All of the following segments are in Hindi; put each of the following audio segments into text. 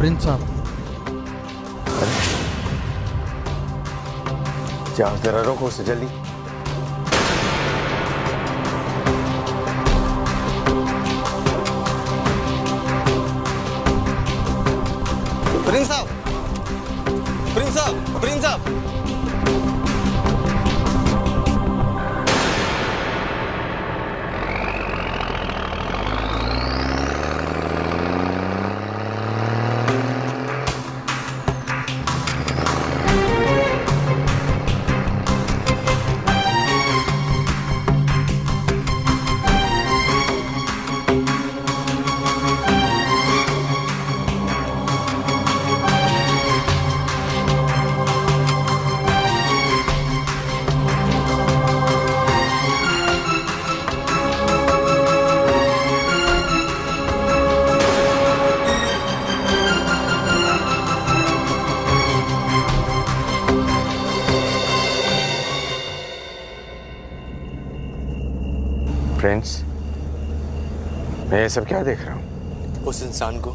प्रिंस साहब। जाओ जरा, रोको उसे जल्दी। प्रिंस साहब, प्रिंस साहब, प्रिंस साहब। प्रिंस, मैं ये सब क्या देख रहा हूँ? उस इंसान को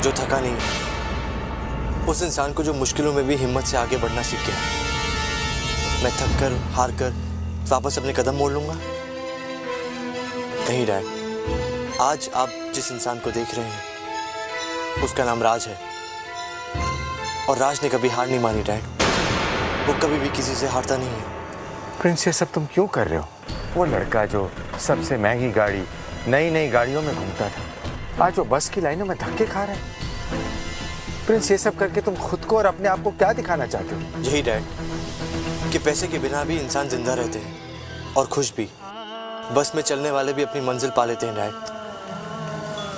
जो थका नहीं, उस इंसान को जो मुश्किलों में भी हिम्मत से आगे बढ़ना सीख गया। मैं थक कर, हार कर वापस अपने कदम मोड़ लूंगा? नहीं डैड, आज आप जिस इंसान को देख रहे हैं उसका नाम राज है, और राज ने कभी हार नहीं मानी डैड। वो कभी भी किसी से हारता नहीं है। प्रिंस, ये सब तुम क्यों कर रहे हो? वो लड़का जो सबसे महंगी गाड़ी, नई नई गाड़ियों में घूमता था, आज वो बस की लाइनों में धक्के खा रहा है। प्रिंस, ये सब करके तुम खुद को और अपने आप को क्या दिखाना चाहते हो? यही डैड कि पैसे के बिना भी इंसान जिंदा रहते हैं और खुश भी। बस में चलने वाले भी अपनी मंजिल पा लेते हैं डैड,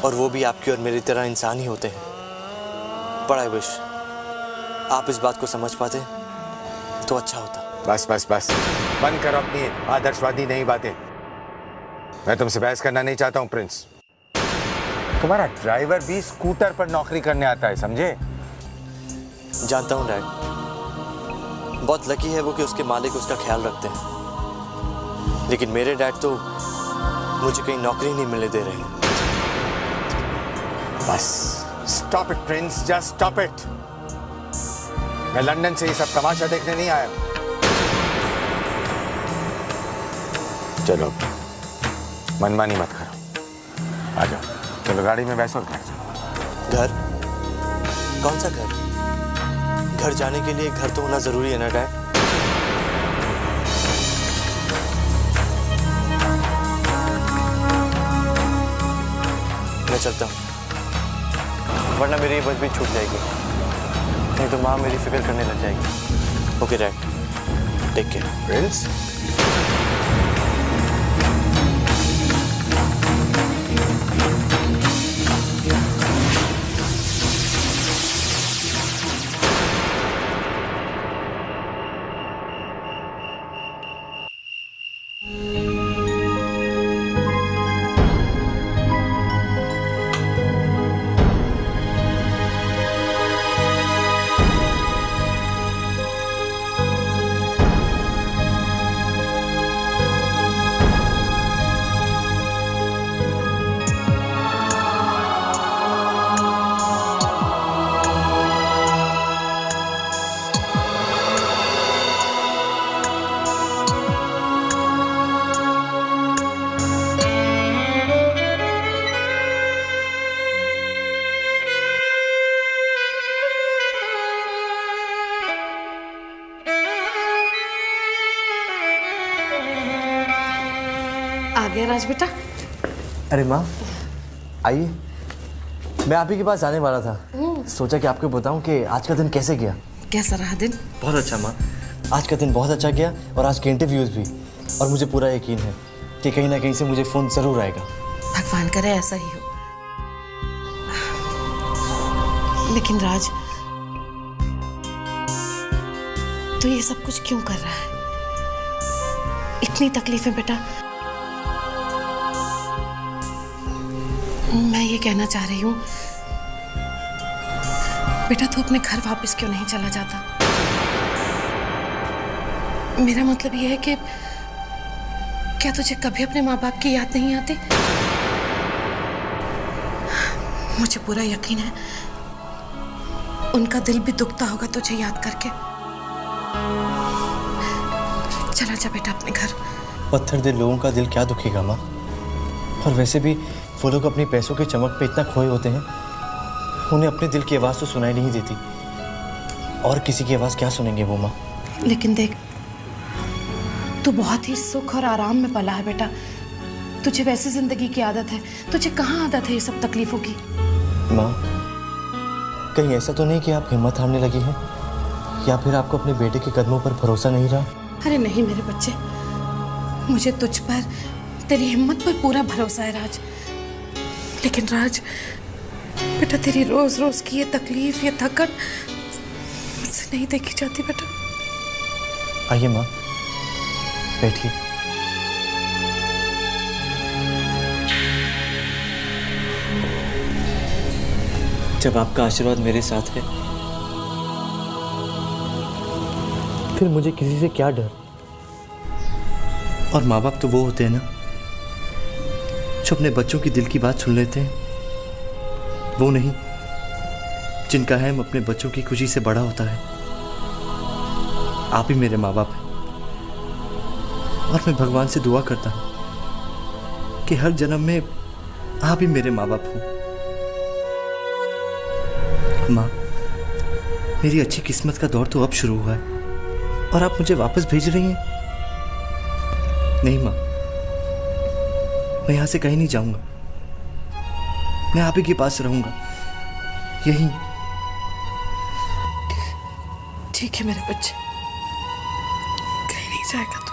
और वो भी आपकी और मेरी तरह इंसान ही होते हैं। बड़ा विश आप इस बात को समझ पाते तो अच्छा होता। बस बस बस, बंद करो अपनी आदर्शवादी नई बातें। मैं तुमसे बहस करना नहीं चाहता हूँ प्रिंस। तुम्हारा ड्राइवर भी स्कूटर पर नौकरी करने आता है, समझे? जानता हूँ डैड, बहुत लकी है वो कि उसके मालिक उसका ख्याल रखते हैं, लेकिन मेरे डैड तो मुझे कहीं नौकरी नहीं मिलने दे रहे। Bus stop it Prince, just stop it. मैं लंदन से ये सब तमाशा देखने नहीं आया। चलो, मनमानी मत करो, आ जाओ। चलो गाड़ी में बैठो, घर जाओ। घर? कौन सा घर? घर जाने के लिए घर तो होना जरूरी है ना डैड? मैं चलता हूँ, वरना मेरी बस भी छूट जाएगी, नहीं तो माँ मेरी फिक्र करने लग जाएगी। Okay dad, take care. Prince, आ गया राज बेटा। अरे माँ आइए, मैं आप ही के पास आने वाला था। सोचा कि आपको बताऊं कि आज का दिन कैसे गया। कैसा रहा दिन? बहुत अच्छा माँ, आज का दिन बहुत अच्छा गया, और आज के इंटरव्यूज भी। और मुझे पूरा यकीन है कि कहीं ना कहीं से मुझे फ़ोन ज़रूर आएगा। भगवान करे ऐसा ही हो। लेकिन राज, तू ये सब कुछ क्यों कर रहा है? इतनी तकलीफें बेटा। मैं ये कहना चाह रही हूँ बेटा, तू अपने घर वापस क्यों नहीं चला जाता? मेरा मतलब ये है कि क्या तुझे कभी अपने माँ बाप की याद नहीं आती? मुझे पूरा यकीन है उनका दिल भी दुखता होगा तुझे याद करके। चला जा बेटा अपने घर। पत्थर दिल लोगों का दिल क्या दुखेगा माँ? और वैसे भी वो लोग अपनी पैसों की चमक पे इतना खोए होते हैं, उन्हें अपने दिल की आवाज़ तो सुनाई नहीं देती, और किसी की आवाज़ क्या सुनेंगे वो माँ? लेकिन देख, तू बहुत ही सुख और आराम में पला है बेटा। तुझे वैसी जिंदगी की आदत है, तुझे कहाँ आदत है ये सब तकलीफों की? माँ, कहीं ऐसा तो नहीं कि आप हिम्मत हारने लगी हैं, या फिर आपको अपने बेटे के कदमों पर भरोसा नहीं रहा? अरे नहीं मेरे बच्चे, मुझे तुझ पर, तेरी हिम्मत पर पूरा भरोसा है राज। लेकिन राज बेटा, तेरी रोज रोज की ये तकलीफ, ये थकन मुझसे नहीं देखी जाती बेटा। आइए माँ, बैठिए। जब आपका आशीर्वाद मेरे साथ है, फिर मुझे किसी से क्या डर? और माँ बाप तो वो होते हैं ना, जो अपने बच्चों की दिल की बात सुन लेते हैं, वो नहीं जिनका अहम अपने बच्चों की खुशी से बड़ा होता है। आप ही मेरे माँ बाप हैं, और मैं भगवान से दुआ करता हूँ कि हर जन्म में आप ही मेरे माँ बाप हो। माँ, मेरी अच्छी किस्मत का दौर तो अब शुरू हुआ है, और आप मुझे वापस भेज रही हैं? नहीं माँ, मैं यहाँ से कहीं नहीं जाऊंगा। मैं आप ही के पास रहूंगा, यहीं। ठीक है मेरे बच्चे, कहीं नहीं जाएगा तू।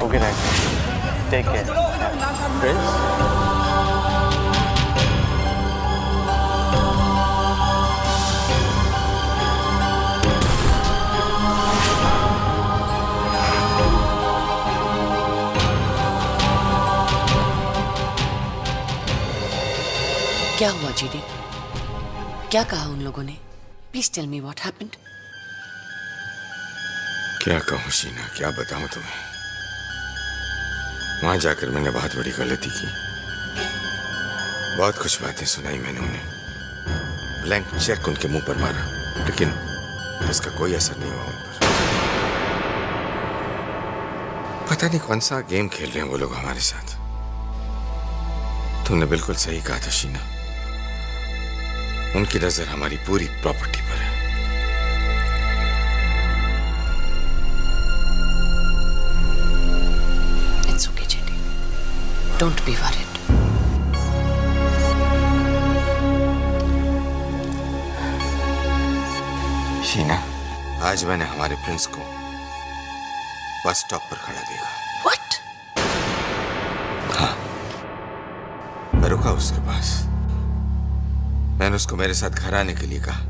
Okay night, take care. Prince, क्या हुआ जीडी? क्या कहा उन लोगों ने? Please tell me what happened. क्या कहूँ शीना, क्या बताऊं तुम्हें। वहां जाकर मैंने बहुत बड़ी गलती की। बहुत कुछ बातें सुनाई मैंने उन्हें, ब्लैंक चेक उनके मुंह पर मारा, लेकिन इसका कोई असर नहीं हुआ उन पर। पता नहीं कौन सा गेम खेल रहे हैं वो लोग हमारे साथ। तुमने बिल्कुल सही कहा था शीना, उनकी नजर हमारी पूरी प्रॉपर्टी पर है। It's okay JD, don't be worried. Sheena, आज मैंने हमारे प्रिंस को बस स्टॉप पर खड़ा देखा। व्हाट? हाँ, मैं रुका उसके पास। मैंने उसको मेरे साथ घर आने के लिए कहा,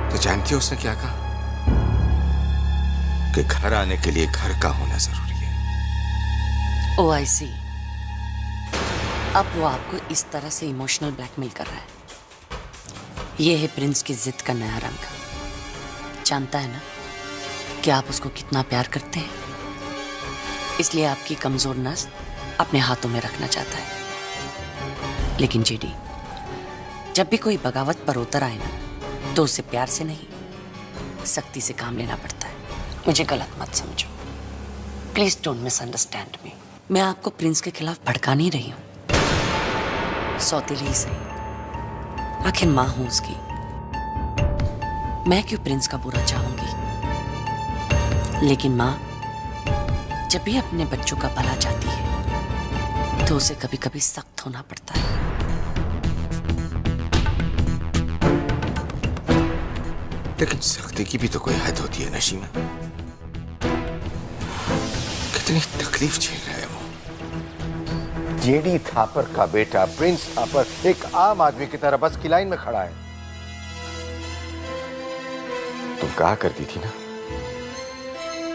तो जानती हो उसने क्या कहा? कि घर आने के लिए घर का होना जरूरी है। ओह आई सी। अब वो आपको इस तरह से इमोशनल ब्लैकमेल कर रहा है। ये है प्रिंस की जिद का नया रंग। जानता है ना कि आप उसको कितना प्यार करते हैं, इसलिए आपकी कमजोर नस अपने हाथों में रखना चाहता है। लेकिन जीडी, जब भी कोई बगावत पर उतर आए ना, तो उसे प्यार से नहीं, सख्ती से काम लेना पड़ता है। मुझे गलत मत समझो, प्लीज डोंट मिसअंडरस्टैंड मी। मैं आपको प्रिंस के खिलाफ भड़का नहीं रही हूं। सौतेली ही सही, आखिर मां हूं उसकी। मैं क्यों प्रिंस का बुरा चाहूंगी? लेकिन मां जब भी अपने बच्चों का भला चाहती है, तो उसे कभी कभी सख्त होना पड़ता है। लेकिन सख्ती की भी तो कोई हद होती है नशीमा। कितनी तकलीफ झेल रहा है वो। जेडी थापर का बेटा प्रिंस थापर एक आम आदमी की तरह बस की लाइन में खड़ा है। तुम कहा करती थी ना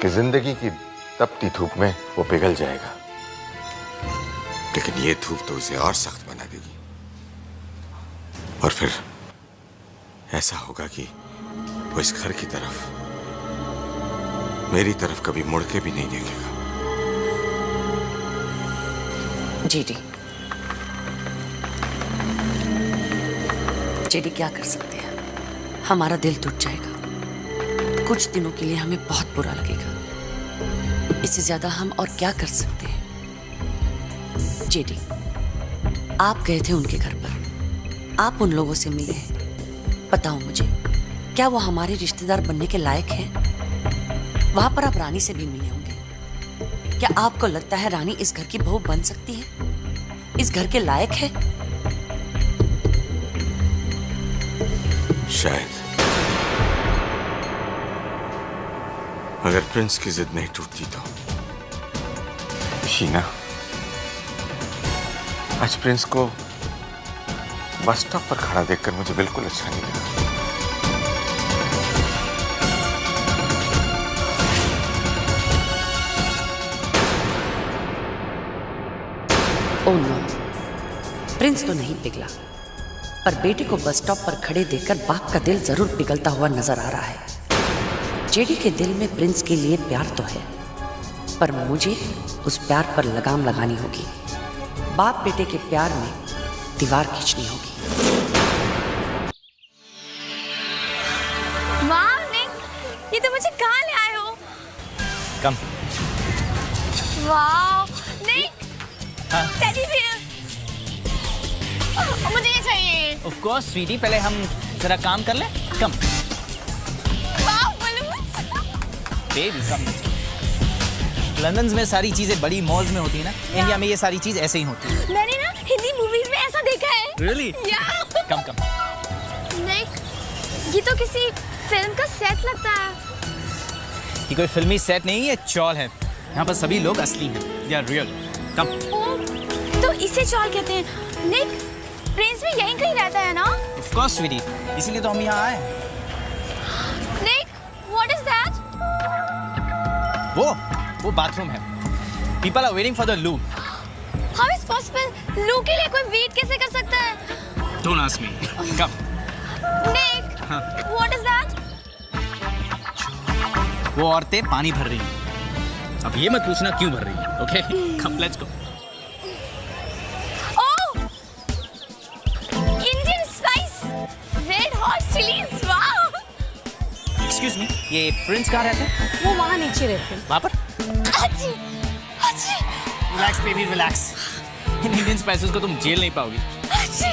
कि जिंदगी की तपती धूप में वो पिघल जाएगा, लेकिन ये धूप तो उसे और सख्त बना देगी। और फिर ऐसा होगा कि वो इस घर की तरफ, मेरी तरफ कभी मुड़ के भी नहीं देखेगा। जेडी, जेडी क्या कर सकते हैं? हमारा दिल टूट जाएगा। कुछ दिनों के लिए हमें बहुत बुरा लगेगा। इससे ज्यादा हम और क्या कर सकते हैं? जेडी, आप गए थे उनके घर पर, आप उन लोगों से मिले हैं। बताओ मुझे, क्या वो हमारे रिश्तेदार बनने के लायक हैं? वहां पर आप रानी से भी मिले होंगे। क्या आपको लगता है रानी इस घर की बहू बन सकती है? इस घर के लायक है? शायद। अगर प्रिंस की जिद नहीं टूटती तो। शीना, आज प्रिंस को बस स्टॉप पर खड़ा देखकर मुझे बिल्कुल अच्छा नहीं लगा। ओह नो, प्रिंस तो नहीं पिघला, पर बेटे को बस स्टॉप पर खड़े देखकर बाप का दिल जरूर पिघलता हुआ नजर आ रहा है। जेडी के दिल में प्रिंस के लिए प्यार तो है, पर मुझे उस प्यार पर लगाम लगानी होगी। बाप बेटे के प्यार में दीवार खींचनी होगी। वाह निक, ये तो मुझे कहाँ ले आए हो? कम। वाह निक, हाँ? टेडी बियर, मुझे ये चाहिए। ऑफ कोर्स स्वीटी, पहले हम जरा काम कर ले। कम वाह बलून्स। बेबी कम। लंदन में सारी चीजें बड़ी मॉल्स में होती है ना, इंडिया में ये सारी चीज ऐसे ही होती है। मैंने ना हिंदी मूवीज में ऐसा देखा है। Really? या कम कम। निक, ये तो किसी फिल्म का सेट लगता है। ये कोई फिल्मी सेट नहीं है, चौल है। यहाँ पर सभी लोग असली हैं, they are real। कम। ओह, तो इसे चौल कहते हैं। निक, प्रिंस भी यहीं कहीं रहता है ना? ऑफ कोर्स स्वीटी, इसीलिए तो हम यहाँ आए हैं। निक, व्हाट इज दैट? वो बाथरूम है। People are waiting for the loo। How is possible? लू के लिए कोई वेट कैसे कर सकता है? Don't ask me। Come. Nick, what is that? वो औरतें पानी भर रही हैं। अब ये मत पूछना क्यों भर रही हैं, okay? Come, let's go. Oh, Indian spice, red hot chilies, wow! Excuse me, ये प्रिंस कहाँ रहते हैं? वो वहाँ नीचे रहते हैं। वहाँ पर? अच्छी, अच्छी, relax baby relax. In Indian spices को तुम झेल नहीं पाओगी। अच्छी।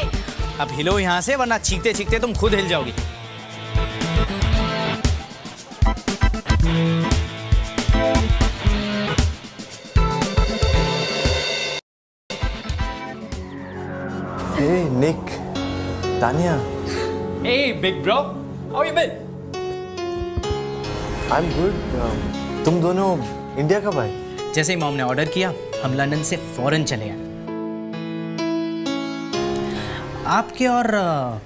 अब हिलो यहाँ से, वरना चीखते चीखते तुम खुद हिल जाओगी। Hey Nick, Tanya, Hey big bro, how you been? I'm good. तुम दोनों इंडिया कब आए? जैसे ही मॉम ने ऑर्डर किया, हम लंदन से फौरन चले आए। आपके और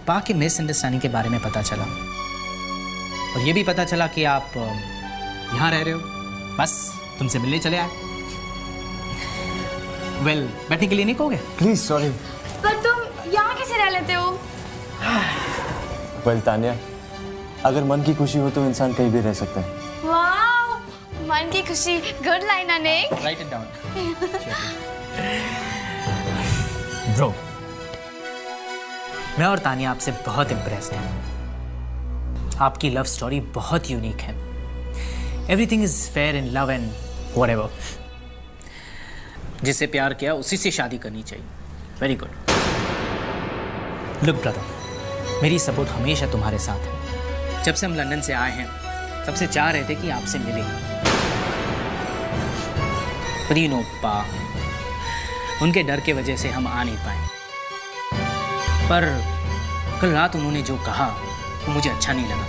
पा के मिसअंडरस्टैंडिंग के बारे में पता चला, और ये भी पता चला कि आप यहाँ रह रहे हो। बस तुमसे मिलने चले आए। वेल, बैठने के लिए नहीं कहोगे? Please, sorry. पर तुम यहाँ कैसे रह लेते हो? Well, तान्या, अगर मन की खुशी हो तो इंसान कहीं भी रह सकता है। वाओ, मन की खुशी, गुड लाइन है Nick. Write it down. Bro, मैं और तानिया आपसे बहुत इम्प्रेस्ड हैं। आपकी लव स्टोरी बहुत यूनिक है। Everything is fair in love and whatever. जिससे प्यार किया उसी से शादी करनी चाहिए। Very good. लुक ब्रदर, मेरी सपोर्ट हमेशा तुम्हारे साथ है। जब से हम लंदन से आए हैं, तब से चाह रहे थे कि आपसे मिले। पर यू नो पा, उनके डर के वजह से हम आ नहीं पाए। पर कल रात उन्होंने जो कहा वो मुझे अच्छा नहीं लगा।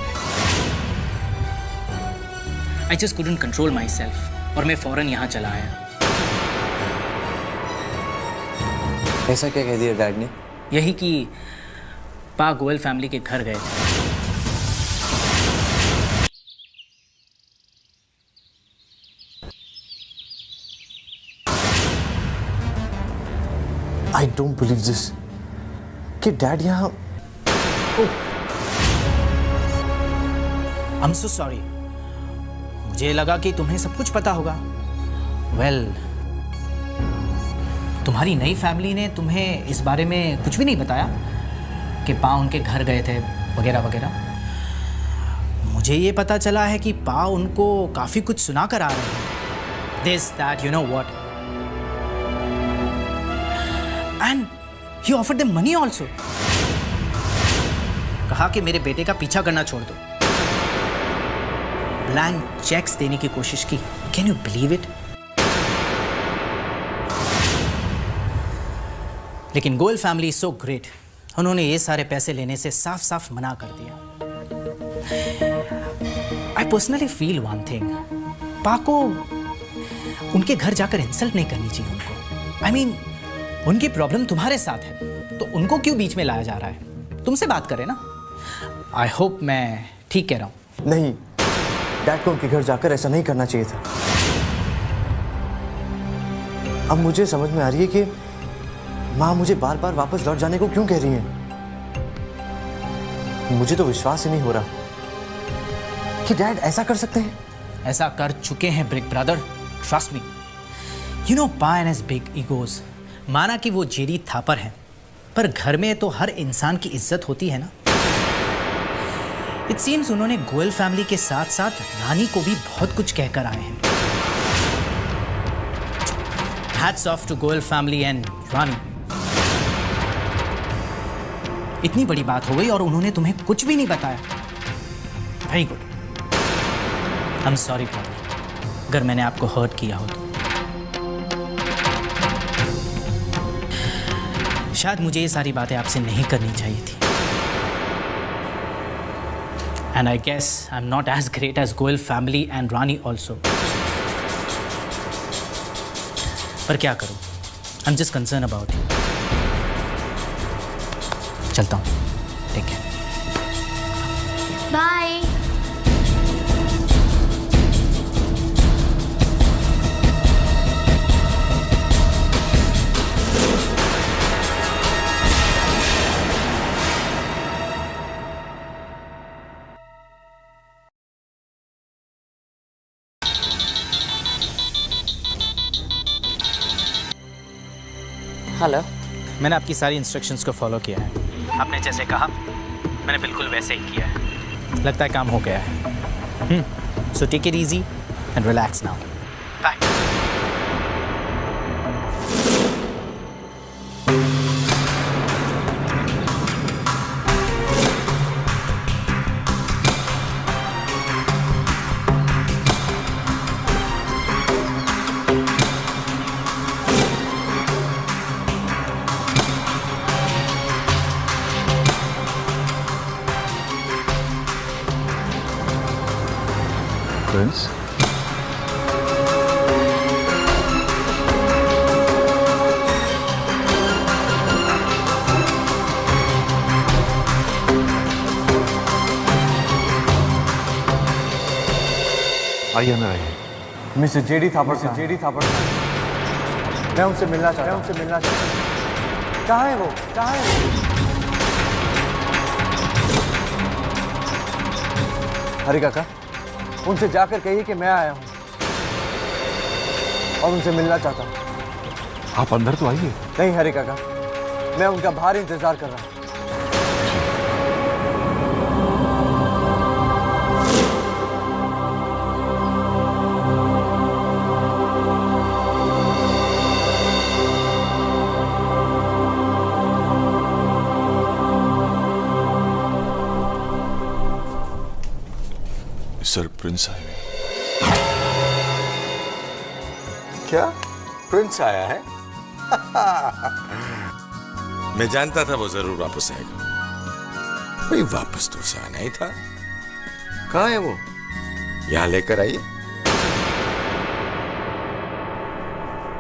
I just couldn't control myself और मैं फौरन यहाँ चला आया। ऐसा क्या कह दिया डैड ने? यही कि पा गोयल फैमिली के घर गए थे। I don't believe this. कि डैड यहाँ? I'm so sorry। मुझे लगा कि तुम्हें सब कुछ पता होगा। Well, तुम्हारी नई फैमिली ने तुम्हें इस बारे में कुछ भी नहीं बताया कि पा उनके घर गए थे वगैरह वगैरह? मुझे ये पता चला है कि पा उनको काफ़ी कुछ सुना कर आ रहे हैं। This that you know what, and he offered them money also. कहा कि मेरे बेटे का पीछा करना छोड़ दो। ब्लैंक चेक्स देने की कोशिश की। Can you believe it? लेकिन Goyal family is so great, उन्होंने ये सारे पैसे लेने से साफ साफ मना कर दिया। I personally feel one thing, पा को उनके घर जाकर इंसल्ट नहीं करनी चाहिए उनको। आई मीन, उनकी प्रॉब्लम तुम्हारे साथ है तो उनको क्यों बीच में लाया जा रहा है? तुमसे बात करें ना। आई होप मैं ठीक कह रहा हूं। नहीं, डैड को उनके घर जाकर ऐसा नहीं करना चाहिए था। अब मुझे समझ में आ रही है कि माँ मुझे बार बार वापस लौट जाने को क्यों कह रही है। मुझे तो विश्वास ही नहीं हो रहा कि डैड ऐसा कर सकते हैं। ऐसा कर चुके हैं brick brother, trust me. You know, पा एंड हिज बिग ईगोज। माना कि वो जेडी थापर हैं, पर घर में तो हर इंसान की इज्जत होती है ना। इट सीम्स उन्होंने गोयल फैमिली के साथ साथ रानी को भी बहुत कुछ कहकर आए हैं। Hats off to Goyal family and Rani. इतनी बड़ी बात हो गई और उन्होंने तुम्हें कुछ भी नहीं बताया। Very good. I am sorry brother, अगर मैंने आपको हर्ट किया हो तो। शायद मुझे ये सारी बातें आपसे नहीं करनी चाहिए थी। And I guess I'm not as great as Goel family and Rani also. पर क्या करूं? I'm just concerned about you. चलता हूं। Take care. बाय। हेलो। मैंने आपकी सारी इंस्ट्रक्शंस को फॉलो किया है। आपने जैसे कहा मैंने बिल्कुल वैसे ही किया है। लगता है काम हो गया है। So take it easy and relax now. Bye. Prince, आइए अंदर आइए। मिस्टर जेडी थापर से मैं उनसे मिलना चाहता हूं। कहाँ है वो? हरी काका, उनसे जाकर कहिए कि मैं आया हूं और उनसे मिलना चाहता हूं। आप अंदर तो आइए। नहीं हरी काका, मैं उनका बाहर इंतजार कर रहा हूं। सर, प्रिंस आए हैं। क्या प्रिंस आया है? मैं जानता था वो जरूर वापस आएगा। भाई वापस तो उसे आना ही था। कहाँ है वो? यहां लेकर आइए।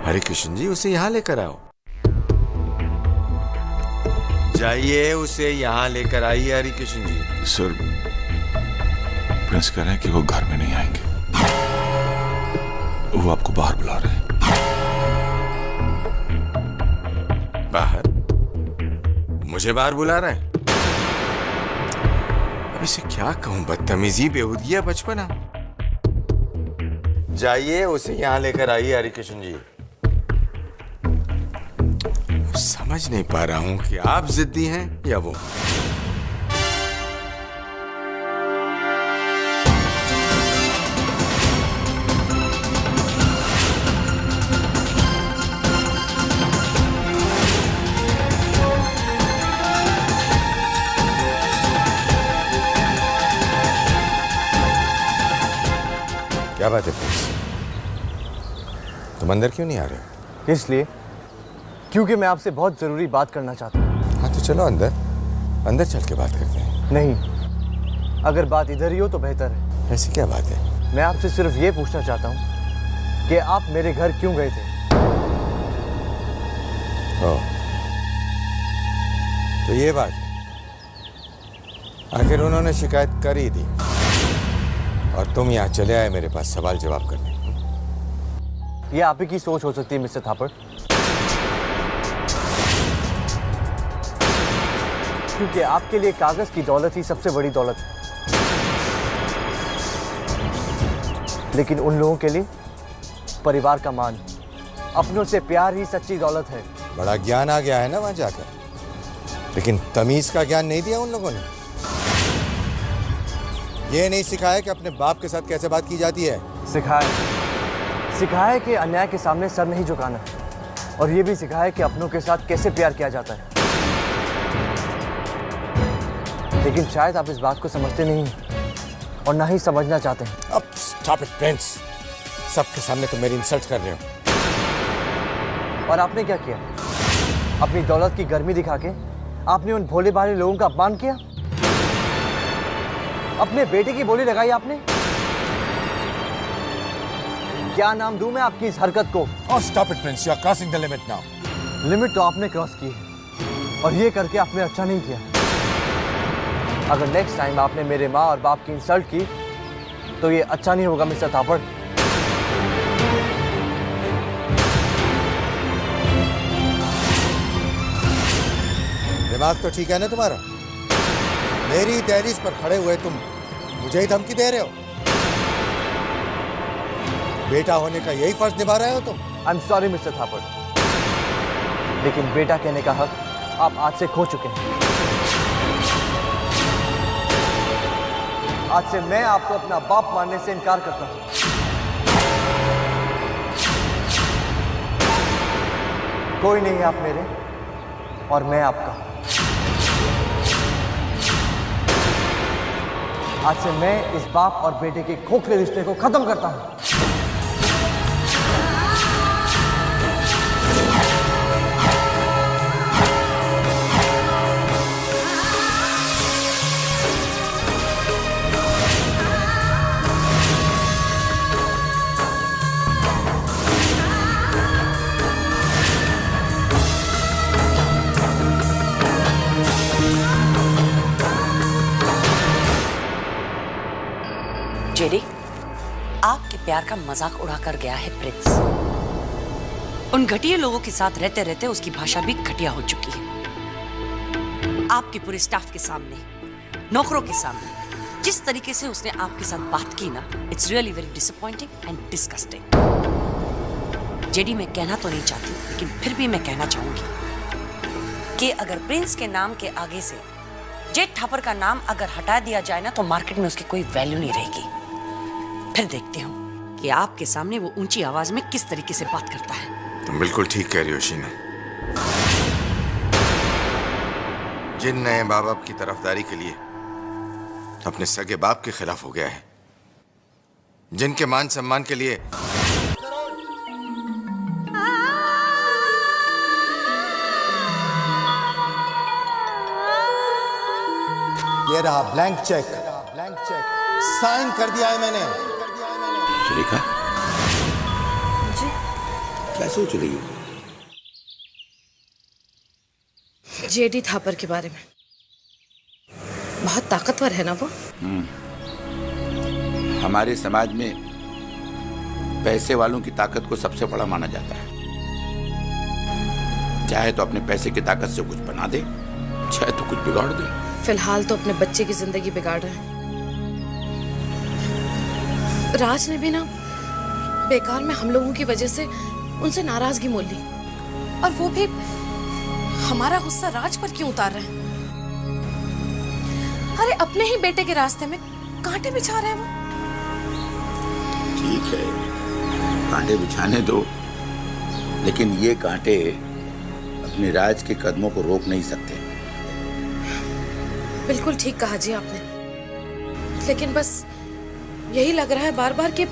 हरे कृष्ण जी, उसे यहां लेकर आओ। जाइए, उसे यहां लेकर आइए हरि कृष्ण जी। सर, प्रिंस कह रहे हैं कि वो घर में नहीं आएंगे, वो आपको बाहर बुला रहे हैं। बाहर? मुझे बाहर बुला रहे हैं? अब इसे क्या कहूं, बदतमीजी, बेहूदिया, बचपना। जाइए, उसे यहां लेकर आइए हरि कृष्ण जी। समझ नहीं पा रहा हूं कि आप जिद्दी हैं या वो। क्या बात है प्रिंस, तुम अंदर क्यों नहीं आ रहे हो? इसलिए क्योंकि मैं आपसे बहुत ज़रूरी बात करना चाहता हूँ। हाँ तो चलो अंदर, अंदर चल के बात करते हैं। नहीं, अगर बात इधर ही हो तो बेहतर है। ऐसी क्या बात है? मैं आपसे सिर्फ ये पूछना चाहता हूँ कि आप मेरे घर क्यों गए थे? ओह, तो ये बात है। आखिर उन्होंने शिकायत कर ही दी और तुम यहाँ चले आए मेरे पास सवाल जवाब करने। ये आप ही की सोच हो सकती है मिस्टर थापड़, क्योंकि आपके लिए कागज की दौलत ही सबसे बड़ी दौलत है, लेकिन उन लोगों के लिए परिवार का मान, अपनों से प्यार ही सच्ची दौलत है। बड़ा ज्ञान आ गया है ना वहां जाकर, लेकिन तमीज का ज्ञान नहीं दिया उन लोगों ने। ये नहीं सिखाया कि अपने बाप के साथ कैसे बात की जाती है। सिखाया कि अन्याय के सामने सर नहीं झुकाना, और ये भी सिखाया कि अपनों के साथ कैसे प्यार किया जाता है। लेकिन शायद आप इस बात को समझते नहीं और ना ही समझना चाहते हैं। अब स्टॉप इट प्रिंस, सबके सामने तुम मेरी इंसल्ट कर रहे हो। और आपने क्या किया? अपनी दौलत की गर्मी दिखा के आपने उन भोले भाले लोगों का अपमान किया। अपने बेटे की बोली लगाई आपने। क्या नाम दूं मैं आपकी इस हरकत को? Oh, stop it, Prince. You are crossing the limit now. Limit तो आपने क्रॉस की है, और ये करके आपने अच्छा नहीं किया। अगर नेक्स्ट टाइम आपने मेरे माँ और बाप की इंसल्ट की तो ये अच्छा नहीं होगा मिस्टर थापड़। दिमाग तो ठीक है ना तुम्हारा? मेरी दहलीज पर खड़े हुए तुम मुझे ही धमकी दे रहे हो। बेटा होने का यही फर्ज निभा रहे हो तुम। आई एम सॉरी मिस्टर थापड़, लेकिन बेटा कहने का हक आप आज से खो चुके हैं। आज से मैं आपको अपना बाप मानने से इनकार करता हूं। कोई नहीं है आप मेरे और मैं आपका। आज से मैं इस बाप और बेटे के खोखले रिश्ते को खत्म करता हूं। जेडी, आपके प्यार का मजाक उड़ाकर गया है प्रिंस। उन घटिया लोगों के साथ रहते रहते उसकी भाषा भी घटिया हो चुकी है। आपके पूरे स्टाफ के सामने, नौकरों के सामने जिस तरीके से उसने आपके साथ बात की ना, it's really very disappointing and disgusting. JD, मैं कहना तो नहीं चाहती, लेकिन फिर भी मैं कहना चाहूंगी कि अगर प्रिंस के नाम के आगे से जेठ ठापर का नाम अगर हटा दिया जाए ना, तो मार्केट में उसकी कोई वैल्यू नहीं रहेगी। फिर देखती हूँ कि आपके सामने वो ऊंची आवाज में किस तरीके से बात करता है। तुम बिल्कुल ठीक कह रही हो शीना। जिन नए माँ बाप की तरफदारी के लिए अपने सगे बाप के खिलाफ हो गया है, जिनके मान सम्मान के लिए ये रहा ब्लैंक चेक, साइन कर दिया है मैंने। सुलेखा, जी क्या सोच रही हो? जेडी थापर के बारे में। बहुत ताकतवर है ना वो। हमारे समाज में पैसे वालों की ताकत को सबसे बड़ा माना जाता है। चाहे तो अपने पैसे की ताकत से कुछ बना दे, चाहे तो कुछ बिगाड़ दे। फिलहाल तो अपने बच्चे की जिंदगी बिगाड़ रहे हैं। राज ने भी ना बेकार में हम लोगों की वजह से उनसे नाराजगी मोल ली, और वो भी हमारा गुस्सा राज पर क्यों उतार रहे हैं? अरे अपने ही बेटे के रास्ते में कांटे बिछा रहे हैं वो। ठीक है, कांटे बिछाने दो, लेकिन ये कांटे अपने राज के कदमों को रोक नहीं सकते। बिल्कुल ठीक कहा जी आपने, लेकिन बस यही लग रहा है बार बार कि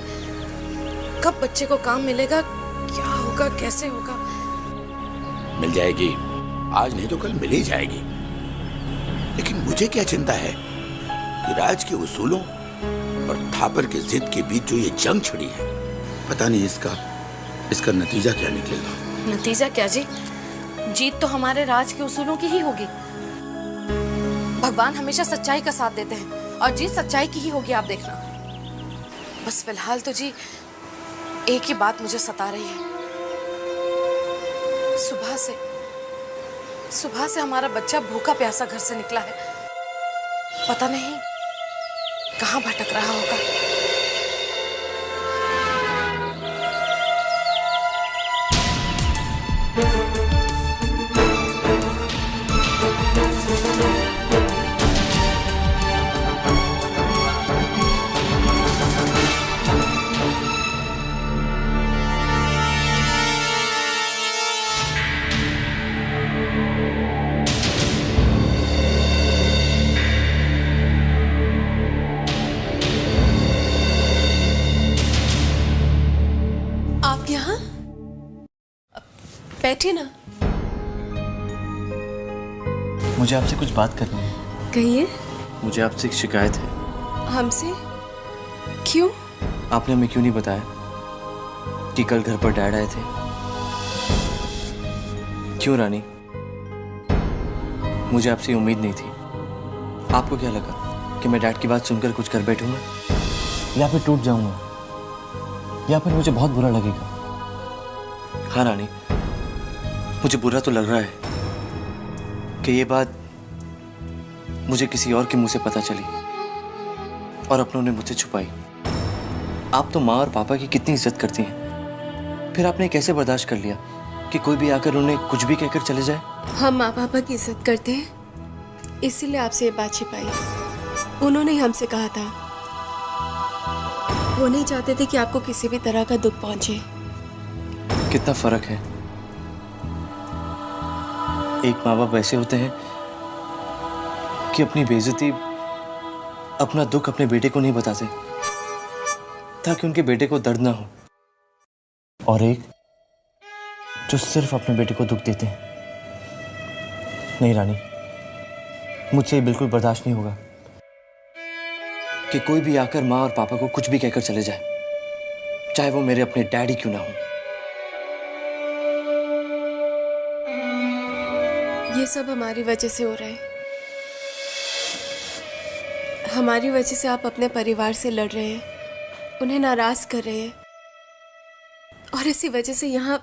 कब बच्चे को काम मिलेगा, क्या होगा, कैसे होगा। मिल जाएगी, आज नहीं तो कल मिल ही जाएगी। लेकिन मुझे क्या चिंता है कि राज के उसूलों और थापर के जिद के बीच जो ये जंग छिड़ी है, पता नहीं इसका नतीजा क्या निकलेगा। नतीजा क्या जी? जीत तो हमारे राज के उसूलों की ही होगी। भगवान हमेशा सच्चाई का साथ देते हैं और जीत सच्चाई की ही होगी, आप देखना। बस फिलहाल तो जी एक ही बात मुझे सता रही है। सुबह से हमारा बच्चा भूखा प्यासा घर से निकला है, पता नहीं कहाँ भटक रहा होगा। आप यहाँ बैठिए ना। मुझे आपसे कुछ बात करनी है। कहिए। मुझे आपसे एक शिकायत है। हमसे? क्यों? आपने हमें क्यों नहीं बताया कि कल घर पर डैड आए थे? क्यों रानी? मुझे आपसे उम्मीद नहीं थी। आपको क्या लगा कि मैं डैड की बात सुनकर कुछ कर बैठूंगा, या फिर टूट जाऊंगा, या फिर मुझे बहुत बुरा लगेगा? हाँ रानी, मुझे बुरा तो लग रहा है कि ये बात मुझे किसी और के मुंह से पता चली और अपनों ने मुझसे छुपाई। आप तो माँ और पापा की कितनी इज्जत करती हैं, फिर आपने कैसे बर्दाश्त कर लिया कि कोई भी आकर उन्हें कुछ भी कहकर चले जाए? हम माँ पापा की इज्जत करते हैं, इसीलिए आपसे ये बात छिपाई। उन्होंने ही हमसे कहा था, वो नहीं चाहते थे कि आपको किसी भी तरह का दुख पहुंचे। कितना फर्क है। एक माँ बाप ऐसे होते हैं कि अपनी बेइज्जती, अपना दुख अपने बेटे को नहीं बताते ताकि उनके बेटे को दर्द ना हो, और एक जो सिर्फ अपने बेटे को दुख देते हैं। नहीं रानी, मुझसे बिल्कुल बर्दाश्त नहीं होगा कि कोई भी आकर माँ और पापा को कुछ भी कहकर चले जाए, चाहे वो मेरे अपने डैडी क्यों ना हो। ये सब हमारी वजह से हो रहा है। हमारी वजह से आप अपने परिवार से लड़ रहे हैं, उन्हें नाराज कर रहे हैं, और इसी वजह से यहाँ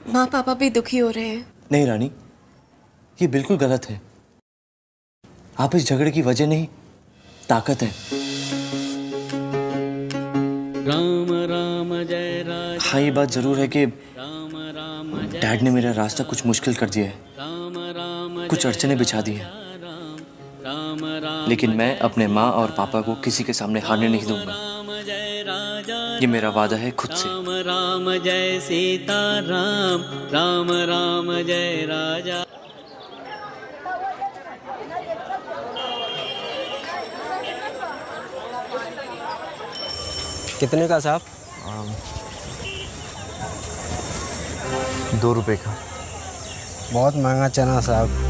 माँ पापा भी दुखी हो रहे हैं। नहीं रानी, ये बिल्कुल गलत है। आप इस झगड़े की वजह नहीं, ताकत है। राम राम जय राजा। हाँ, ये बात जरूर है कि डैड ने मेरा रास्ता कुछ मुश्किल कर दिया है, कुछ अड़चने बिछा दी हैं, लेकिन मैं अपने माँ और पापा को किसी के सामने हारने नहीं दूंगा। ये मेरा वादा है खुद से। राम राम जय सीता राम, राम राम जय राजा। कितने का साहब? 2 रुपए का। बहुत महंगा चना साहब।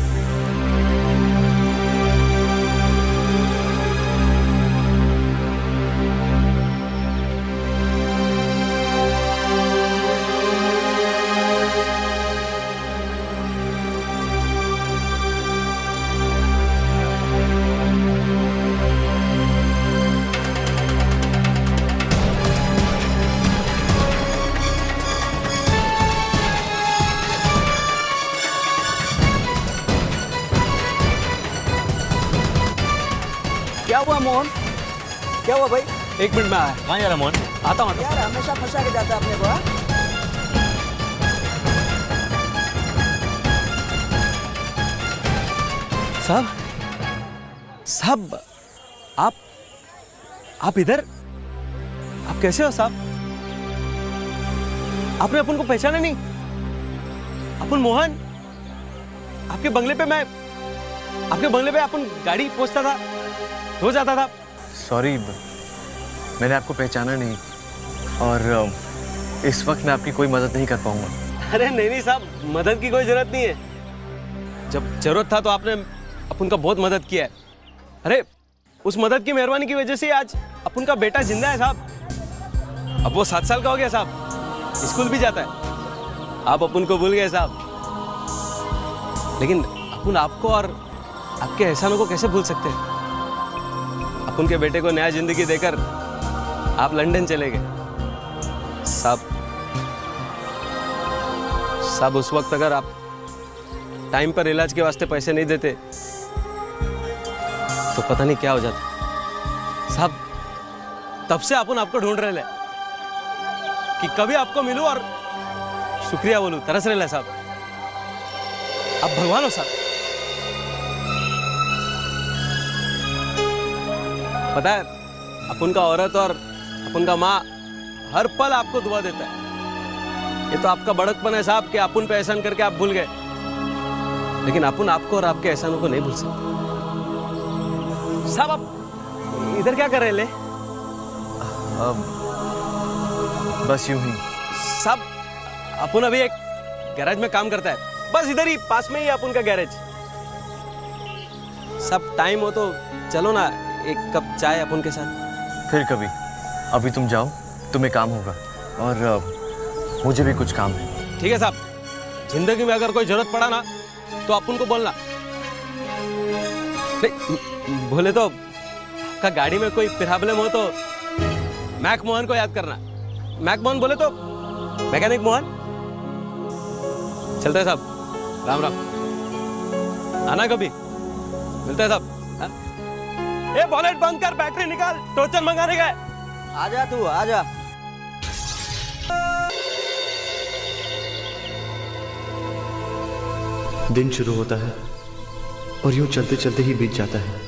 क्या हुआ मोहन? क्या हुआ भाई? 1 मिनट में आया। कहाँ जा रहा मोहन? आता हूँ। यार हमेशा फंसा के जाता है अपने को। साहब आप इधर? आप कैसे हो साहब? आपने अपन को पहचाना नहीं? अपन मोहन, आपके बंगले पे अपन गाड़ी पहुंचता था, रोज आता था। सॉरी, मैंने आपको पहचाना नहीं और इस वक्त मैं आपकी कोई मदद नहीं कर पाऊंगा। अरे नहीं साहब, मदद की कोई जरूरत नहीं है। जब जरूरत था तो आपने अपन का बहुत मदद किया है। अरे उस मदद की मेहरबानी की वजह से आज अपन का बेटा जिंदा है साहब। अब वो 7 साल का हो गया साहब, स्कूल भी जाता है। आप अपन को भूल गए साहब, लेकिन अपन आपको और आपके एहसानों को कैसे भूल सकते हैं? अपन के बेटे को नया जिंदगी देकर आप लंदन चले गए साहब। उस वक्त अगर आप टाइम पर इलाज के वास्ते पैसे नहीं देते तो पता नहीं क्या हो जाता साहब। तब से अपन आपको ढूंढ रहे कि कभी आपको मिलूं और शुक्रिया बोलूं, तरस रहे साहब। आप भगवान हो साहब। पता है, अपन का औरत और अपन का माँ हर पल आपको दुआ देता है। ये तो आपका बड़कपन है साहब कि अपन पे एहसान करके आप भूल गए, लेकिन अपन आपको और आपके एहसानों को नहीं भूल सकते साहब। आप इधर क्या कर रहे ले? बस यूं ही साहब। अपन अभी एक गैरेज में काम करता है, बस इधर ही पास में ही है अपन का गैरेज। सब टाइम हो तो चलो ना, एक कप चाय अपन के साथ। फिर कभी, अभी तुम जाओ, तुम्हें काम होगा और मुझे भी कुछ काम है। ठीक है साहब, जिंदगी में अगर कोई जरूरत पड़ा ना तो अपन को बोलना। नहीं बोले तो आपका गाड़ी में कोई प्रॉब्लम हो तो मैक मोहन को याद करना। मैक मोहन बोले तो मैकेनिक मोहन। चलते हैं साहब, राम राम। आना कभी, मिलते हैं साहब। ए बॉनेट बंद कर, बैटरी निकाल, टोचन मंगाने का है। आजा तू आजा। दिन शुरू होता है और यूं चलते चलते ही बीत जाता है।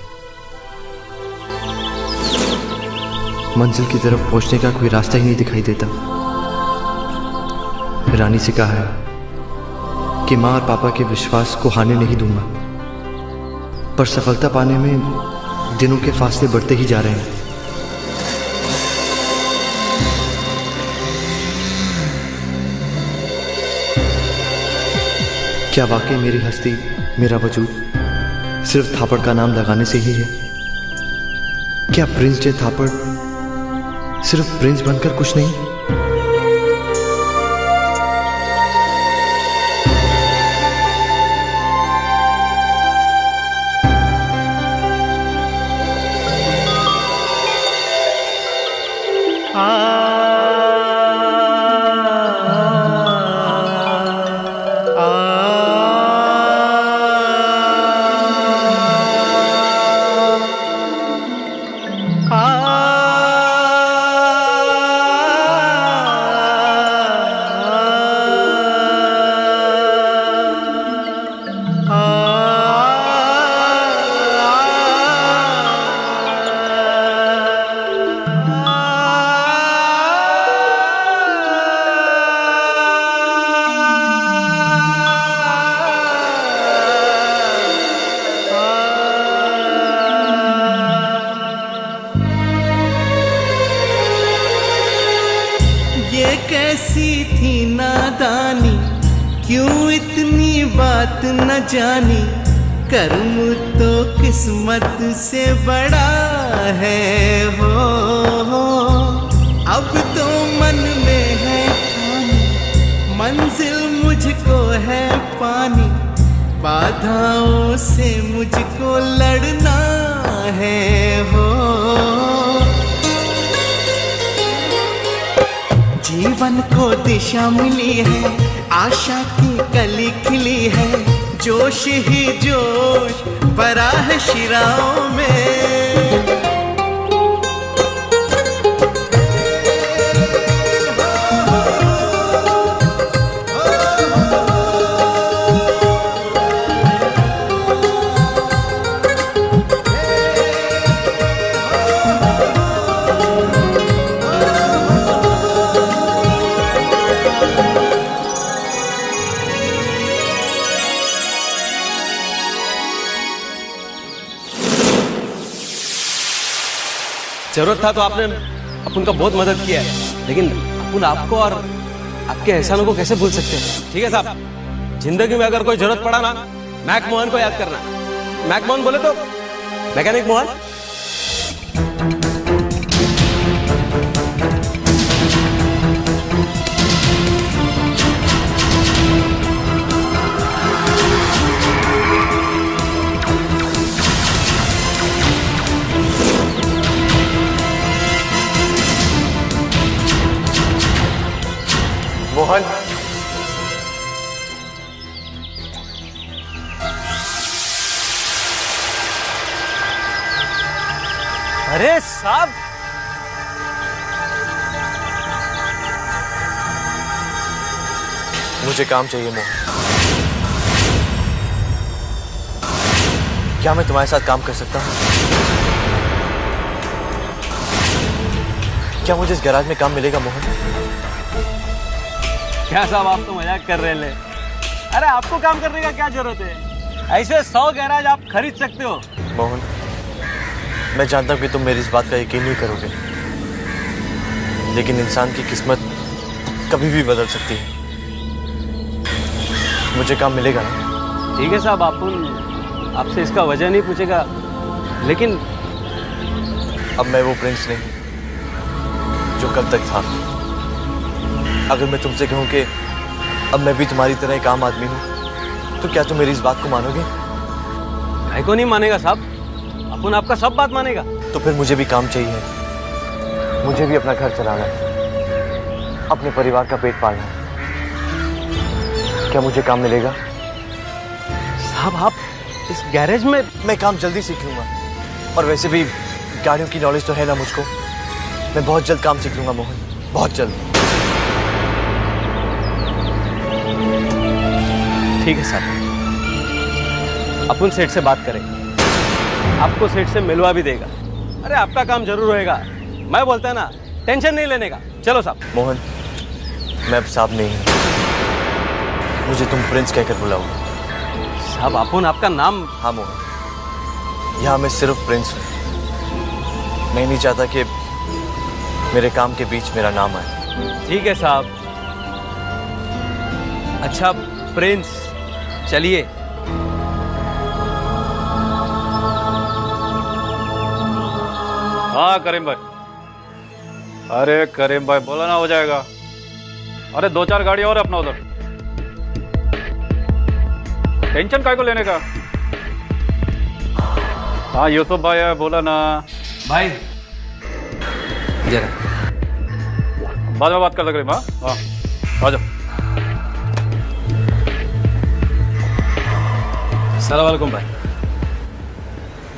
मंजिल की तरफ पहुंचने का कोई रास्ता ही नहीं दिखाई देता। रानी से कहा है कि माँ और पापा के विश्वास को हारने नहीं दूंगा, पर सफलता पाने में दिनों के फासले बढ़ते ही जा रहे हैं। क्या वाकई मेरी हस्ती, मेरा वजूद सिर्फ थापड़ का नाम लगाने से ही है? क्या प्रिंस जे थापड़ सिर्फ प्रिंस बनकर कुछ नहीं? न जानी कर्म तो किस्मत से बड़ा है हो। अब तो मन में है ठानी, मंजिल मुझको है पानी, बाधाओं से मुझको लड़ना है हो। जीवन को दिशा मिली है, आशा की कली खिली है, जोश ही जोश भरा है शिराओं में। जरूरत था तो आपने अपन का बहुत मदद किया है, लेकिन अपन आपको और आपके एहसानों को कैसे भूल सकते हैं? ठीक है साहब, जिंदगी में अगर कोई जरूरत पड़ा ना, मैक मोहन को याद करना। मैक मोहन बोले तो मैकेनिक मोहन। मोहन, अरे साहब, मुझे काम चाहिए मोहन। क्या मैं तुम्हारे साथ काम कर सकता हूँ? क्या मुझे इस गैराज में काम मिलेगा मोहन? क्या साहब, आप तो मजाक कर रहे हैं। अरे आपको काम करने का क्या जरूरत है? ऐसे 100 गैराज आप खरीद सकते हो। मोहन, मैं जानता हूँ कि तुम मेरी इस बात का यकीन नहीं करोगे, लेकिन इंसान की किस्मत कभी भी बदल सकती है। मुझे काम मिलेगा ना? ठीक है साहब, आपसे इसका वजह नहीं पूछेगा, लेकिन अब मैं वो प्रिंस नहीं जो कल तक था। अगर मैं तुमसे कहूँ कि अब मैं भी तुम्हारी तरह एक आम आदमी हूँ, तो क्या तुम मेरी इस बात को मानोगे? काहे को नहीं मानेगा साहब, अपन आपका सब बात मानेगा। तो फिर मुझे भी काम चाहिए। मुझे भी अपना घर चलाना है, अपने परिवार का पेट पालना है। क्या मुझे काम मिलेगा? साहब, आप इस गैरेज में... मैं काम जल्दी सीख लूंगा, और वैसे भी गाड़ियों की नॉलेज तो है ना मुझको। मैं बहुत जल्द काम सीख लूंगा मोहन, बहुत जल्द। ठीक है साहब, अपन सेठ से बात करें, आपको सेठ से मिलवा भी देगा। अरे आपका काम जरूर होएगा, मैं बोलता है ना, टेंशन नहीं लेने का। चलो साहब। मोहन, मैं अब साहब नहीं हूँ, मुझे तुम प्रिंस कहकर बुलाओ। साहब, अपन आपका नाम... हाँ मोहन, यहाँ मैं सिर्फ प्रिंस हूँ। मैं नहीं चाहता कि मेरे काम के बीच मेरा नाम आए। ठीक है साहब। अच्छा प्रिंस, चलिए। हाँ करीम भाई। अरे करीम भाई, बोला ना हो जाएगा। अरे 2-4 गाड़ी और अपना उधर। टेंशन काय को लेने का। हाँ यूसुफ भाई है, बोला ना भाई। जरा बाद में बात कर सकते। हाँ हाँ, आ जाओ। अस्सलाम वालेकुम भाई।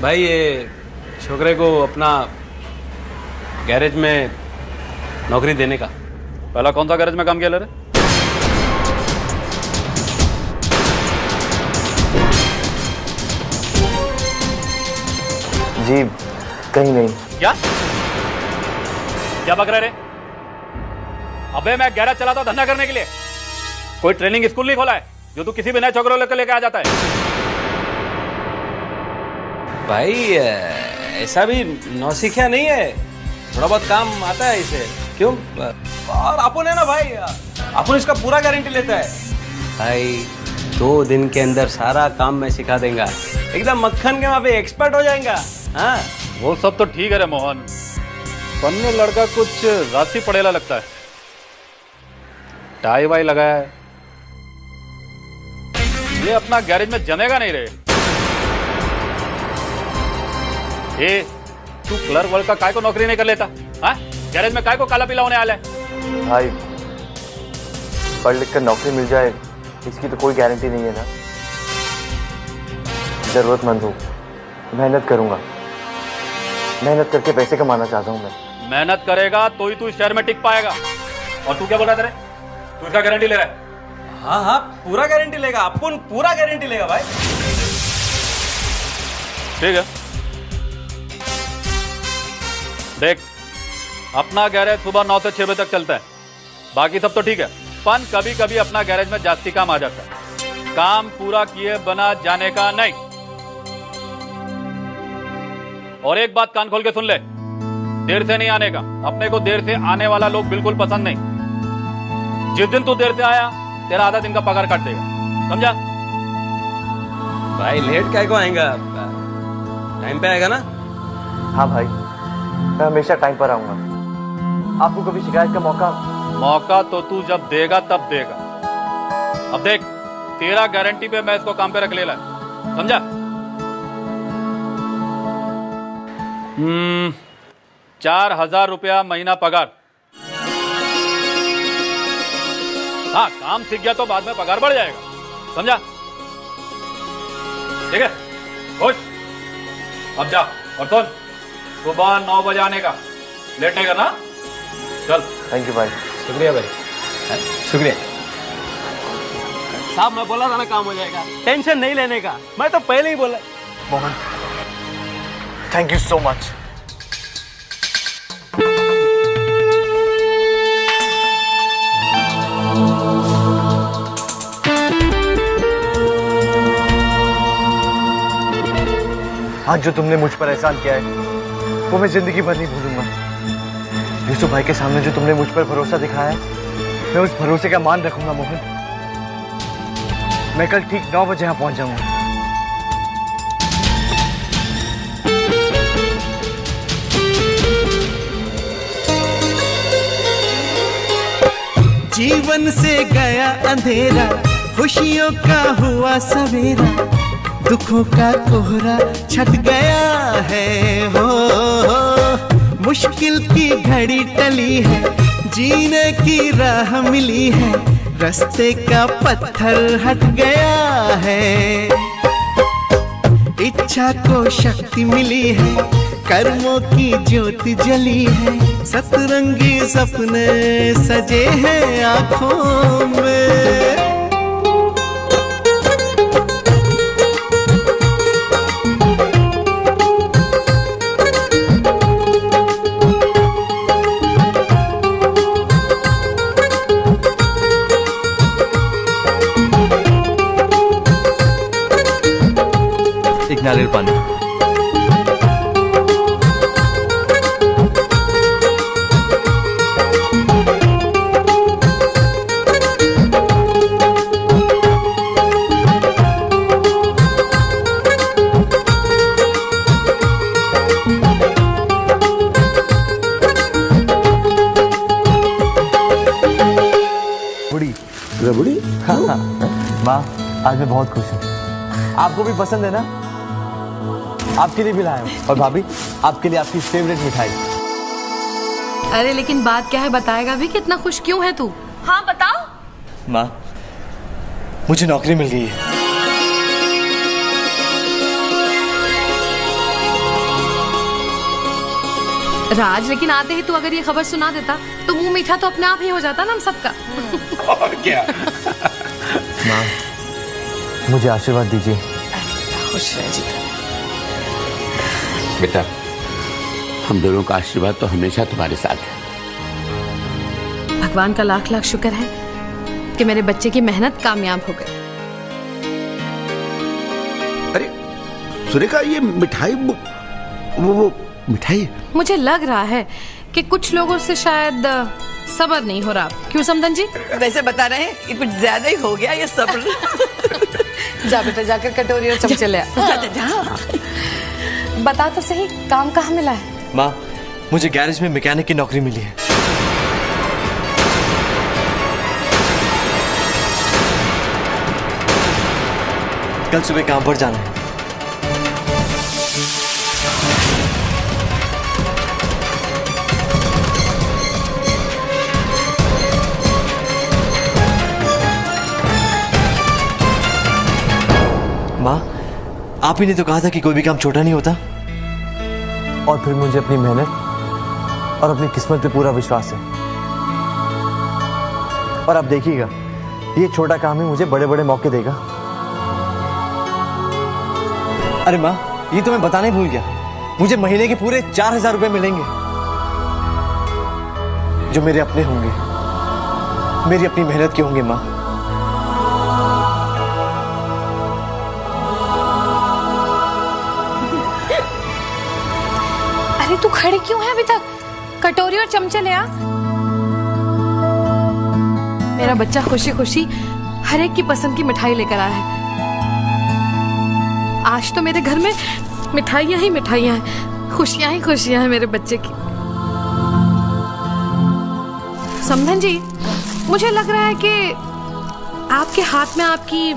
भाई, ये छोकरे को अपना गैरेज में नौकरी देने का। पहला कौन सा गैरेज में काम किया ले रहे? जी कहीं नहीं। क्या क्या बक रहे रे? अबे मैं गैरेज चलाता धंधा करने के लिए, कोई ट्रेनिंग स्कूल नहीं खोला है जो तू किसी भी नए छोकरों लेकर आ जाता है। भाई ऐसा भी नौसिखिया नहीं है, थोड़ा बहुत काम आता है इसे। क्यों? और अपन है ना भाई, अपन इसका पूरा गारंटी लेता है। भाई 2 दिन के अंदर सारा काम मैं सिखा देगा, एकदम मक्खन के वहाँ पे एक्सपर्ट हो जाएगा। हाँ वो सब तो ठीक है रे मोहन, पन्ने लड़का कुछ राशि पड़ेला लगता है। टाई वाई लगाया है, ये अपना गैरेज में जमेगा नहीं रे। ए, तू क्लर्क वर्क का काय को नौकरी नहीं कर लेता? हाँ, गैरेज में काय को काला पीला होने आया है? भाई, पढ़ लिख कर नौकरी मिल जाए इसकी तो कोई गारंटी नहीं है ना। जरूरतमंद हूँ, मेहनत करूंगा, मेहनत करके पैसे कमाना चाहता हूँ मैं। मेहनत करेगा तो ही तू इस शहर में टिक पाएगा। और तू क्या बोल रहा है? तू इसका गारंटी ले रहा है? हाँ हाँ, पूरा गारंटी लेगा, अपन पूरा गारंटी लेगा भाई। ठीक है, देख अपना गैरेज सुबह 9 से 6 बजे तक चलता है, बाकी सब तो ठीक है। पर कभी कभी अपना गैरेज में जास्ती काम आ जाता है, काम पूरा किए बना जाने का नहीं। और एक बात कान खोल के सुन ले, देर से नहीं आने का। अपने को देर से आने वाला लोग बिल्कुल पसंद नहीं। जिस दिन तू देर से आया तेरा आधा दिन का पगार काट देगा, समझा? भाई लेट काय को आएगा, टाइम पे आएगा ना? हाँ भाई, मैं हमेशा टाइम पर आऊंगा। आपको कभी शिकायत का मौका तो तू जब देगा तब देगा। अब देख, तेरा गारंटी पे मैं इसको काम पे रख ले ला, समझा? 4,000 रुपया महीना पगार। हाँ, काम सीख गया तो बाद में पगार बढ़ जाएगा, समझा? ठीक है, खुश? अब जा और सुन, सुबह 9 बजे आने का, लेट नहीं करना। चल। थैंक यू भाई। शुक्रिया भाई, शुक्रिया साहब। मैं बोला था ना काम हो जाएगा, टेंशन नहीं लेने का। मैं तो पहले ही बोला। Mohan, thank you so much. आज जो तुमने मुझ पर एहसान किया है वो मैं जिंदगी भर नहीं भूलूंगा। यूसुफ भाई के सामने जो तुमने मुझ पर भरोसा दिखाया है, मैं उस भरोसे का मान रखूंगा मोहन। मैं कल ठीक 9 बजे यहाँ पहुंच जाऊंगा। जीवन से गया अंधेरा, खुशियों का हुआ सवेरा, दुखों का कोहरा छट गया है हो। मुश्किल की घड़ी टली है, जीने की राह मिली है, रास्ते का पत्थर हट गया है। इच्छा को शक्ति मिली है, कर्मों की ज्योति जली है, सतरंगी सपने सजे हैं आंखों में। नारियल पानी। बुढ़ी रबड़ी? हाँ हाँ माँ, आज मैं बहुत खुश हूँ। आपको भी पसंद है ना? आपके लिए भी लाया हूँ। और भाभी, आपके लिए आपकी फेवरेट मिठाई। अरे लेकिन बात क्या है, बताएगा भी कि इतना खुश क्यों है तू? हाँ बताओ। माँ, मुझे नौकरी मिल गई है। राज, लेकिन आते ही तू अगर ये खबर सुना देता तो मुंह मीठा तो अपने आप ही हो जाता ना हम सबका। और क्या? माँ, मुझे आशीर्वाद दीजिए। खुश रह जी। बेटा, हम दोनों का आशीर्वाद तो हमेशा तुम्हारे साथ है। भगवान का लाख लाख शुक्र है कि मेरे बच्चे की मेहनत कामयाब हो गई। अरे सुरेखा, ये मिठाई वो मिठाई मुझे लग रहा है कि कुछ लोगों से शायद सब्र नहीं हो रहा। क्यों समधन जी? वैसे बता रहे हैं ये कुछ ज्यादा ही हो गया ये सब्र। जा बेटा, जाकर कटोरी और चमचे ले आ। बता तो सही, काम कहाँ मिला है? माँ, मुझे गैरेज में मैकेनिक की नौकरी मिली है। कल सुबह काम पर जाना है। माँ, आप ही ने तो कहा था कि कोई भी काम छोटा नहीं होता। और फिर मुझे अपनी मेहनत और अपनी किस्मत पे पूरा विश्वास है। और अब देखिएगा, ये छोटा काम ही मुझे बड़े बड़े मौके देगा। अरे माँ, ये तो मैं बताना ही भूल गया, मुझे महीने के पूरे 4,000 रुपए मिलेंगे, जो मेरे अपने होंगे, मेरी अपनी मेहनत के होंगे। माँ, तू खड़ी क्यों है अभी तक? कटोरी और चमचे ले आ। मेरा बच्चा खुशी खुशी हर एक की पसंद की मिठाई लेकर आया है। आज तो मेरे घर में मिठाइयाँ ही मिठाइयाँ हैं, खुशियाँ ही खुशियाँ हैं मेरे बच्चे की। समधन जी, मुझे लग रहा है कि आपके हाथ में आपकी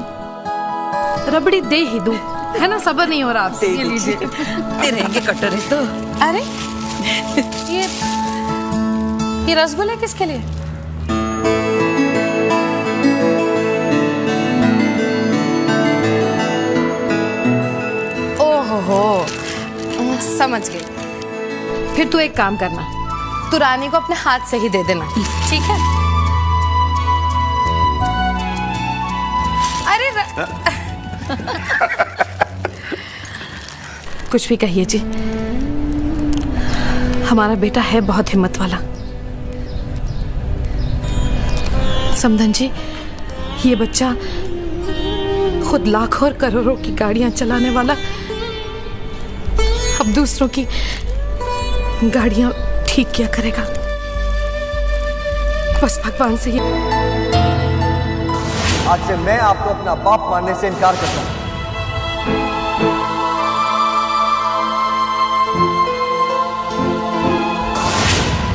रबड़ी दे ही दूं, है ना? सब्र नहीं हो रहा आपसे। ये लीजिए। दे रहेंगे कटोरे तो। अरे ये रसगुल्ले किसके लिए? ओहो, समझ गई। फिर तू एक काम करना, तू रानी को अपने हाथ से ही दे देना, ठीक है? अरे कुछ भी कहिए जी, हमारा बेटा है बहुत हिम्मत वाला। समधन जी, ये बच्चा खुद लाखों और करोड़ों की गाड़ियां चलाने वाला अब दूसरों की गाड़ियां ठीक किया करेगा। बस भगवान से ये। आज से मैं आपको अपना बाप मानने से इनकार करता हूं।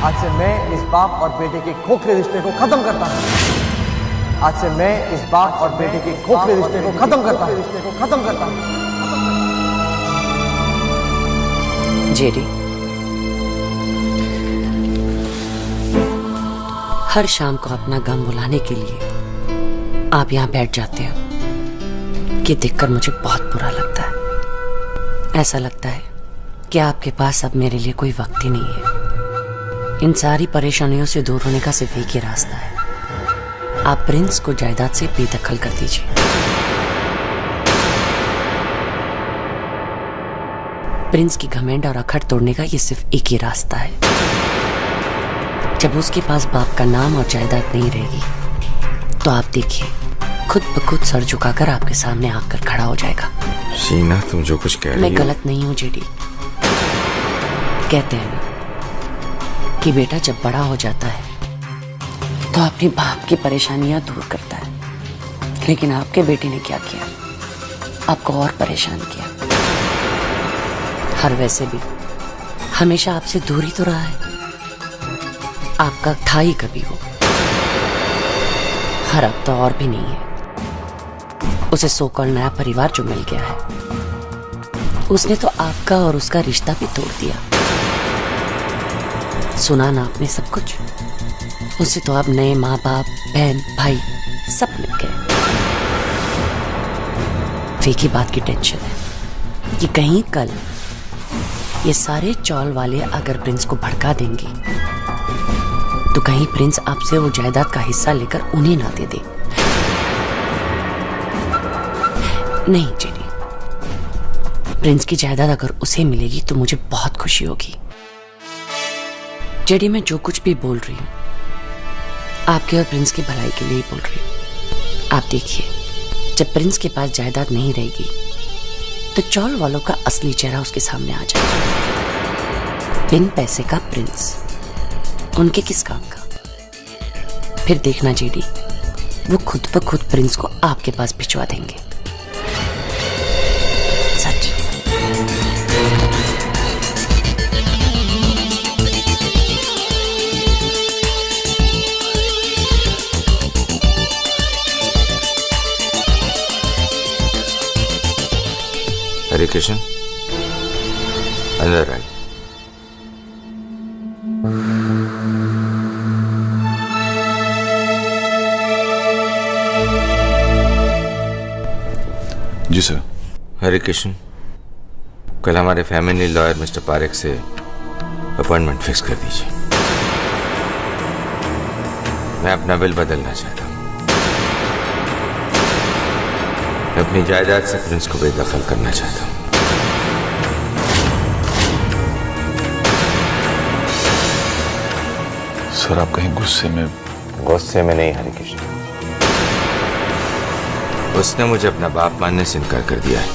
आज से मैं इस बाप और बेटे के खोखले रिश्ते को खत्म करता हूं। आज से मैं इस बाप और बेटे के खोखले रिश्ते को खत्म करता हूं। जेडी, हर शाम को अपना गम भुलाने के लिए आप यहाँ बैठ जाते हो कि देखकर मुझे बहुत बुरा लगता है। ऐसा लगता है कि आपके पास अब मेरे लिए कोई वक्त ही नहीं है। इन सारी परेशानियों से दूर होने का सिर्फ एक ही रास्ता है, आप प्रिंस को जायदाद से बेदखल कर दीजिए। प्रिंस की घमंड और अखड़ तोड़ने का ये सिर्फ एक ही रास्ता है। जब उसके पास बाप का नाम और जायदाद नहीं रहेगी तो आप देखिए, खुद ब खुद सर झुकाकर आपके सामने आकर खड़ा हो जाएगा। शीना, तुम जो कुछ कह रही हो। मैं गलत नहीं हूँ जेडी। कहते हैं ना कि बेटा जब बड़ा हो जाता है तो अपने बाप की परेशानियां दूर करता है, लेकिन आपके बेटे ने क्या किया? आपको और परेशान किया। हर वैसे भी हमेशा आपसे दूर ही तो रहा है, आपका था ही कभी वो। हर अब तो और भी नहीं है। उसे सोकॉल नया परिवार जो मिल गया है, उसने तो आपका और उसका रिश्ता भी तोड़ दिया। सुना ना आपने सब कुछ? उससे तो अब नए माँ बाप, बहन, भाई सब मिल गए। एक ही बात की टेंशन है कि कहीं कल ये सारे चौल वाले अगर प्रिंस को भड़का देंगे तो कहीं प्रिंस आपसे वो जायदाद का हिस्सा लेकर उन्हें ना दे दे। नहीं जेडी, प्रिंस की जायदाद अगर उसे मिलेगी तो मुझे बहुत खुशी होगी। जेडी, मैं जो कुछ भी बोल रही हूँ आपके और प्रिंस की भलाई के लिए ही बोल रही हूँ। आप देखिए, जब प्रिंस के पास जायदाद नहीं रहेगी तो चौल वालों का असली चेहरा उसके सामने आ जाएगा। बिन पैसे का प्रिंस, उनके किस काम का? फिर देखना जेडी, वो खुद ब खुद प्रिंस को आपके पास भिजवा देंगे। सच। हरे कृष्ण, अंदर आइए। जी सर। हरे कृष्ण, कल हमारे फैमिली लॉयर मिस्टर पारेख से अपॉइंटमेंट फिक्स कर दीजिए। मैं अपना बिल बदलना चाहता हूँ। मैं अपनी जायदाद से प्रिंस को बेदखल करना चाहता हूँ। सर, आप कहीं गुस्से में? गुस्से में नहीं हरे कृष्ण, उसने मुझे अपना बाप मानने से इनकार कर दिया है।